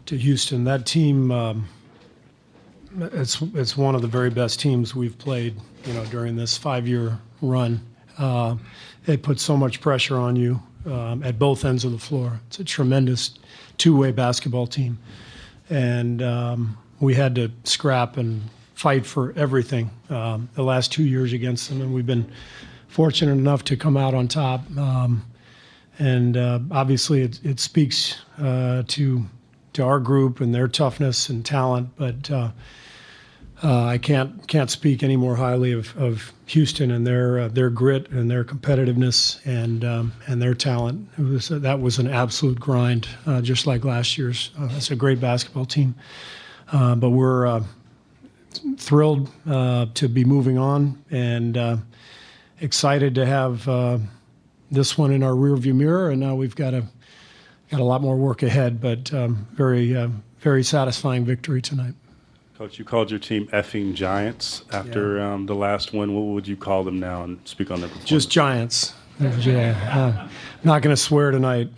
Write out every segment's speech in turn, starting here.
to Houston. That team, it's one of the very best teams we've played, during this 5-year run. They put so much pressure on you at both ends of the floor. It's a tremendous two-way basketball team, and we had to scrap and fight for everything the last 2 years against them, and we've been fortunate enough to come out on top. And obviously, it speaks to our group and their toughness and talent, but I can't speak any more highly of Houston and their grit and their competitiveness and their talent. That was an absolute grind, just like last year's. It's a great basketball team, but we're thrilled to be moving on and excited to have this one in our rearview mirror, and now we've got a lot more work ahead. But very satisfying victory tonight. Coach, you called your team effing giants after the last win. What would you call them now, and speak on their performance? Just giants. I'm not going to swear tonight.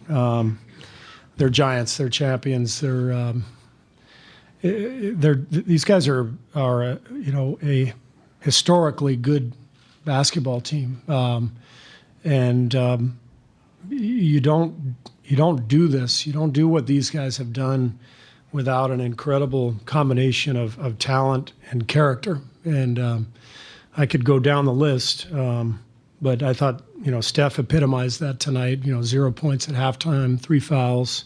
They're giants. They're champions. These guys are a historically good basketball team, and you don't do this. You don't do what these guys have done without an incredible combination of talent and character. And I could go down the list, but I thought, Steph epitomized that tonight. 0 points at halftime, 3 fouls,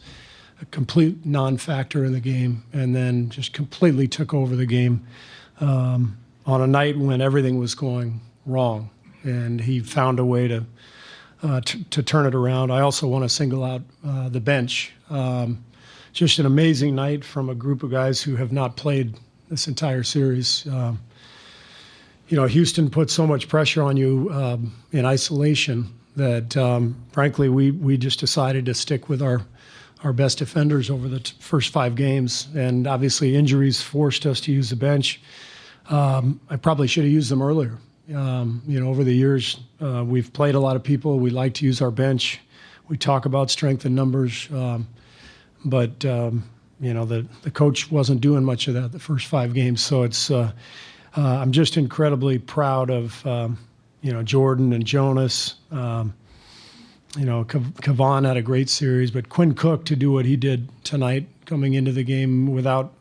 a complete non-factor in the game, and then just completely took over the game on a night when everything was going wrong. And he found a way to turn it around. I also want to single out the bench. Just an amazing night from a group of guys who have not played this entire series. Houston put so much pressure on you in isolation that, frankly, we just decided to stick with our best defenders over the first 5 games. And obviously injuries forced us to use the bench. I probably should have used them earlier. Over the years, we've played a lot of people. We like to use our bench. We talk about strength in numbers. But the coach wasn't doing much of that the first 5 games. So it's I'm just incredibly proud of Jordan and Jonas. Kevon had a great series, but Quinn Cook to do what he did tonight, coming into the game without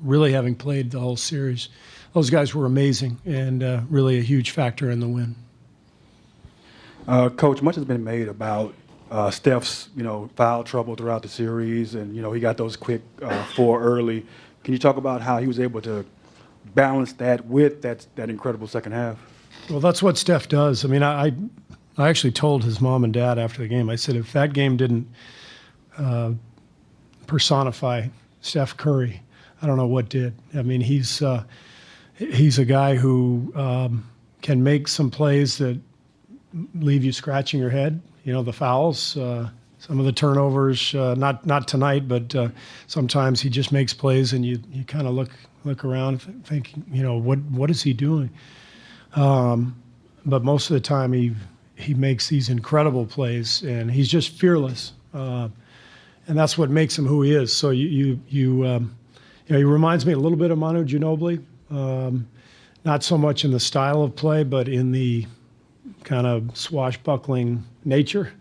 really having played the whole series. Those guys were amazing and really a huge factor in the win. Coach, much has been made about Steph's, foul trouble throughout the series, and he got those quick 4 early. Can you talk about how he was able to balance that with that incredible second half? Well, that's what Steph does. I mean, I actually told his mom and dad after the game. I said, if that game didn't personify Steph Curry, I don't know what did. I mean, he's a guy who can make some plays that leave you scratching your head. The fouls, some of the turnovers, not tonight, but sometimes he just makes plays and you kind of look around thinking, what is he doing? But most of the time he makes these incredible plays, and he's just fearless. And that's what makes him who he is. So he reminds me a little bit of Manu Ginobili. Not so much in the style of play, but in the kind of swashbuckling nature,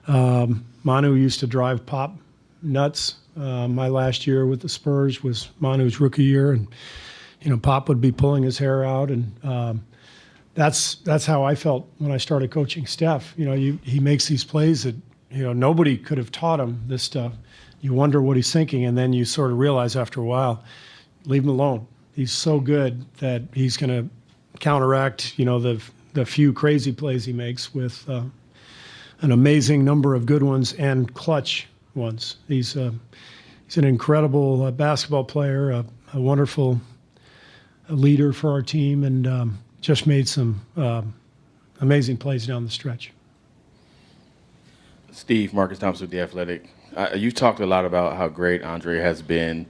Manu used to drive Pop nuts. My last year with the Spurs was Manu's rookie year, and Pop would be pulling his hair out, and that's how I felt when I started coaching Steph. He makes these plays that nobody could have taught him this stuff. You wonder what he's thinking, and then you sort of realize after a while, leave him alone. He's so good that he's going to counteract the few crazy plays he makes with an amazing number of good ones and clutch ones. He's an incredible basketball player, a wonderful leader for our team, and just made some amazing plays down the stretch. Steve, Marcus Thompson with The Athletic. You talked a lot about how great Andre has been.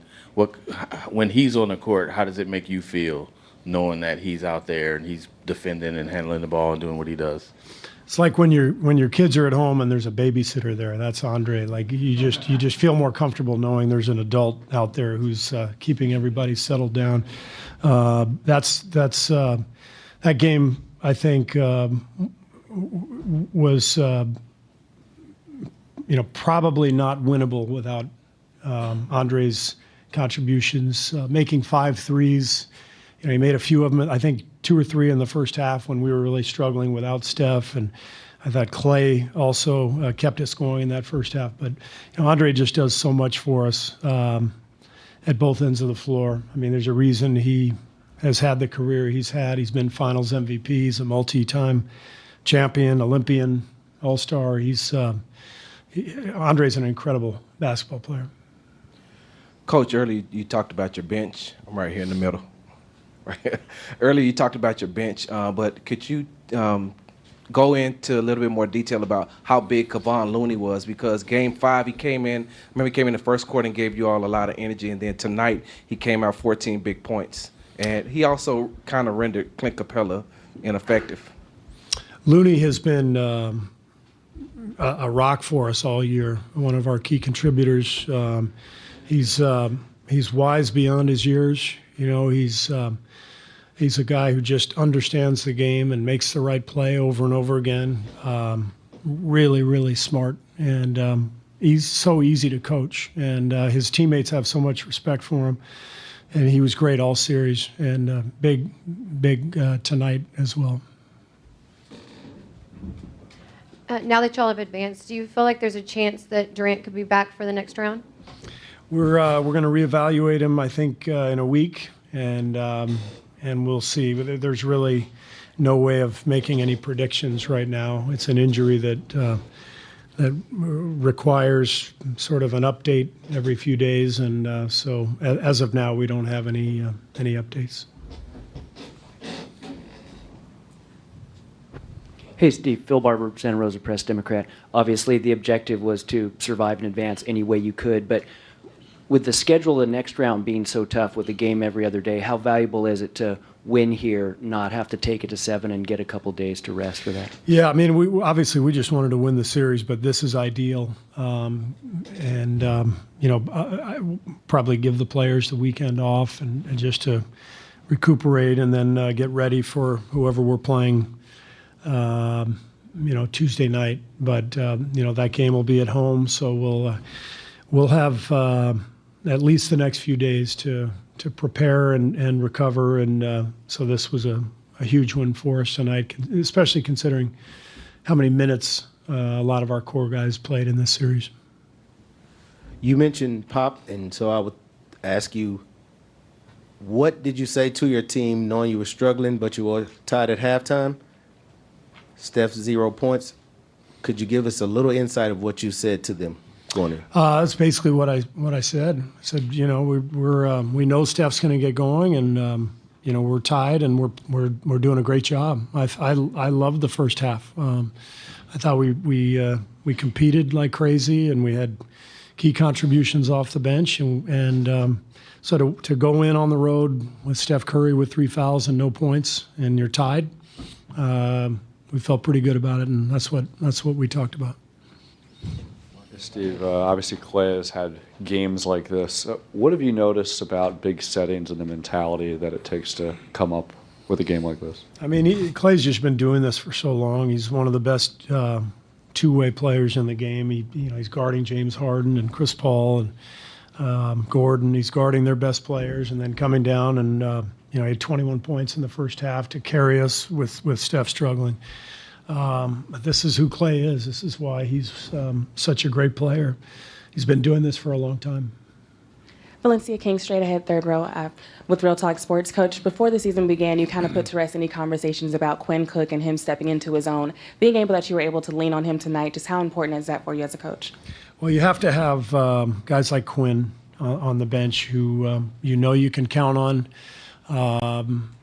When he's on the court, how does it make you feel knowing that he's out there and he's defending and handling the ball and doing what he does? It's like when your kids are at home and there's a babysitter there. That's Andre. Like you just feel more comfortable knowing there's an adult out there who's keeping everybody settled down. That game, I think, was probably not winnable without Andre's contributions, making 5 threes. He made a few of them. I think 2 or 3 in the first half when we were really struggling without Steph, and I thought Clay also kept us going in that first half. But Andre just does so much for us at both ends of the floor. I mean, there's a reason he has had the career he's had. He's been Finals MVP. He's a multi-time champion, Olympian, All-Star. Andre's an incredible basketball player. Coach, earlier you talked about your bench. I'm right here in the middle. Right. Earlier you talked about your bench, but could you go into a little bit more detail about how big Kevon Looney was? Because Game 5, he came in the first quarter and gave you all a lot of energy, and then tonight he came out 14 big points. And he also kind of rendered Clint Capella ineffective. Looney has been a rock for us all year, one of our key contributors. He's wise beyond his years. He's a guy who just understands the game and makes the right play over and over again. Really, really smart, and he's so easy to coach. And his teammates have so much respect for him. And he was great all series, and big tonight as well. Now that y'all have advanced, do you feel like there's a chance that Durant could be back for the next round? We're going to reevaluate him, I think, in a week, and we'll see. But there's really no way of making any predictions right now. It's an injury that requires sort of an update every few days, and so as of now, we don't have any updates. Hey, Steve. Phil Barber, Santa Rosa Press Democrat. Obviously, the objective was to survive and advance any way you could, but with the schedule of the next round being so tough with a game every other day, how valuable is it to win here, not have to take it to 7 and get a couple days to rest for that? Yeah, I mean, we just wanted to win the series, but this is ideal. I probably give the players the weekend off and just to recuperate and then get ready for whoever we're playing, Tuesday night. But, that game will be at home, so we'll have at least the next few days to prepare and recover, and so this was a huge win for us tonight, especially considering how many minutes a lot of our core guys played in this series. You mentioned Pop, and so I would ask you, what did you say to your team knowing you were struggling but you were tied at halftime? Steph's 0 points. Could you give us a little insight of what you said to them going in? That's basically what I said. I said, we know Steph's going to get going, and we're tied, and we're doing a great job. I loved the first half. I thought we competed like crazy, and we had key contributions off the bench, and so to go in on the road with Steph Curry with 3 fouls and no points, and you're tied. We felt pretty good about it, and that's what we talked about. Steve, obviously Clay has had games like this. What have you noticed about big settings and the mentality that it takes to come up with a game like this? I mean, Clay's just been doing this for so long. He's one of the best two-way players in the game. He's guarding James Harden and Chris Paul and Gordon. He's guarding their best players, and then coming down and he had 21 points in the first half to carry us with Steph struggling. But this is who Clay is. This is why he's such a great player. He's been doing this for a long time. Valencia King, straight ahead, third row with Real Talk Sports. Coach, before the season began, you kind of put to rest any conversations about Quinn Cook and him stepping into his own. Being able that you were able to lean on him tonight, just how important is that for you as a coach? Well, you have to have guys like Quinn on the bench who you can count on,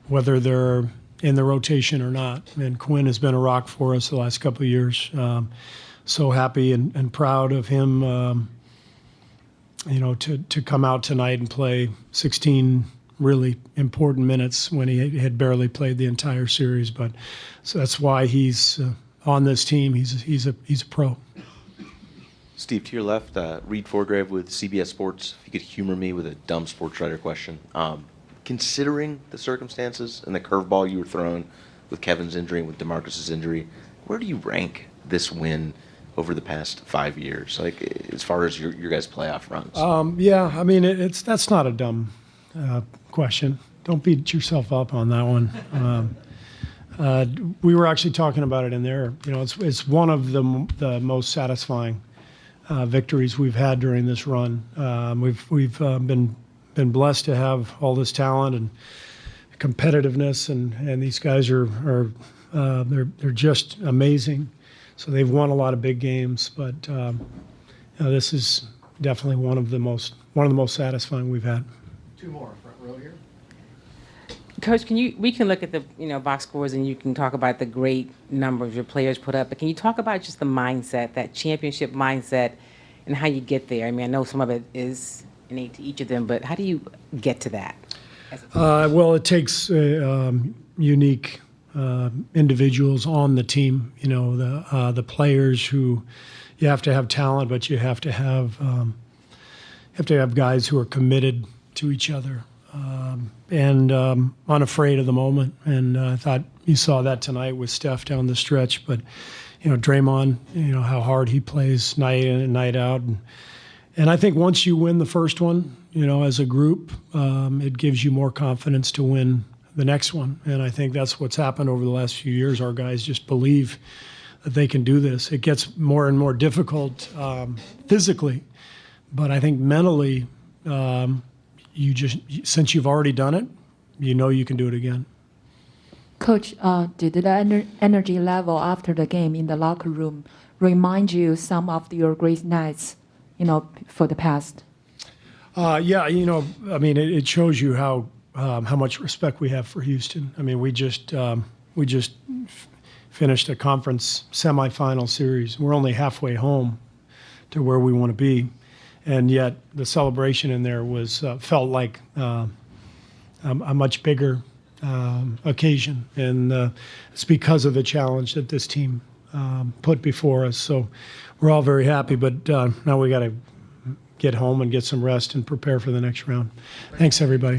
whether they're in the rotation or not. And Quinn has been a rock for us the last couple of years. So happy and proud of him, to come out tonight and play 16 really important minutes when he had barely played the entire series. But so that's why he's on this team. He's a pro. Steve, to your left, Reed Forgrave with CBS Sports. If you could humor me with a dumb sports writer question. Considering the circumstances and the curveball you were thrown with Kevin's injury and with DeMarcus's injury, where do you rank this win over the past 5 years, like as far as your guys' playoff runs? Yeah, I mean, that's not a dumb question. Don't beat yourself up on that one. We were actually talking about it in there. You know, it's one of the most satisfying victories we've had during this run. We've been blessed to have all this talent and competitiveness, and these guys are they're just amazing. So they've won a lot of big games, but this is definitely one of the most satisfying we've had. Two more, front row here. Coach, we can look at the box scores and you can talk about the great numbers your players put up, but can you talk about just the mindset, that championship mindset, and how you get there? I mean, I know some of it is innate to each of them, but how do you get to that? Well, it takes unique individuals on the team. You know, the players who you have to have talent, but you have to have guys who are committed to each other and unafraid of the moment. And I thought you saw that tonight with Steph down the stretch. But you know, Draymond, you know how hard he plays night in and night out. And I think once you win the first one, you know, as a group, it gives you more confidence to win the next one. And I think that's what's happened over the last few years. Our guys just believe that they can do this. It gets more and more difficult physically, but I think mentally, since you've already done it, you know you can do it again. Coach, did the energy level after the game in the locker room remind you some of your great nights, you know, for the past? Yeah, you know, I mean, it shows you how much respect we have for Houston. I mean, we just finished a conference semifinal series. We're only halfway home to where we want to be, and yet the celebration in there was felt like a much bigger occasion, and it's because of the challenge that this team put before us. So we're all very happy, but now we got to get home and get some rest and prepare for the next round. Thanks, everybody.